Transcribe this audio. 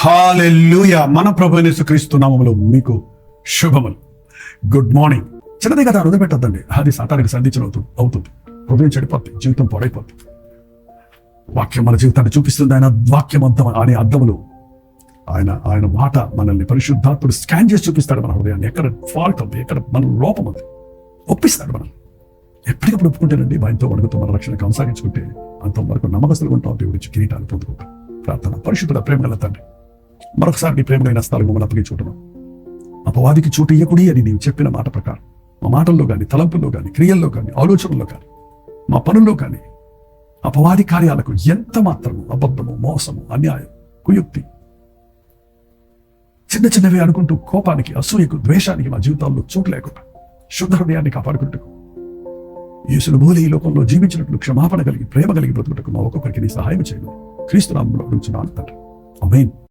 హల్లెలూయా. మన ప్రభువైన యేసుక్రీస్తు నామములో మీకు శుభములు. Good morning. చిన్నది కదా వదిలిపెట్టద్దండి. అది సాతానికి సంధించిన అవుతుంది. హృదయం చెడిపోతుంది, జీవితం పాడైపోతుంది. వాక్యం మన జీవితాన్ని చూపిస్తుంది. ఆయన వాక్యం అనే అద్దములు ఆయన మాట మనల్ని పరిశుద్ధాత్ముడు స్కాన్ చేసి చూపిస్తాడు. మన హృదయాన్ని ఎక్కడ ఫాల్ట్ ఉంది, ఎక్కడ మన లోపం ఉంది, ఒప్పిస్తాడు. మనం ఎప్పటికప్పుడు ఒప్పుకుంటేనండి భయంతో వణుకుతూ మన రక్షణ కొనసాగించుకుంటే అంతవరకు నమ్మకస్తులుగా ఉంటాం. దేవుడి కిరీటాలు పొందుకుంటాం. ప్రార్థన. పరిశుద్ధుడ ప్రేమగల తండ్రి, మరొకసారి నీ ప్రేమగైన స్థలం మమ్మల్ని అప్పగించుకుంటున్నాం. అపవాదికి చోటు ఇయ్యకుడి అని నీవు చెప్పిన మాట ప్రకారం మా మాటల్లో కానీ, తలంపుల్లో కానీ, క్రియల్లో కానీ, ఆలోచనల్లో కానీ, మా పనుల్లో కానీ అపవాది కార్యాలకు ఎంత మాత్రము అబద్ధము, మోసము, అన్యాయం, కుయుక్తి, చిన్న చిన్నవి అనుకుంటూ కోపానికి, అసూయకు, ద్వేషానికి మా జీవితాల్లో చోటు లేకుండా శుద్ధ హృదయాన్ని కాపాడుకుంటూ యేసును భూమి ఈ లోకంలో జీవించినట్లు క్షమాపణ కలిగి, ప్రేమ కలిగి బ్రతుకుటకు మా ఒక్కొక్కరికి నీ సహాయం చేయమని క్రీస్తు నామములో అడుగుచున్నాను తండ్రి. ఆమేన్.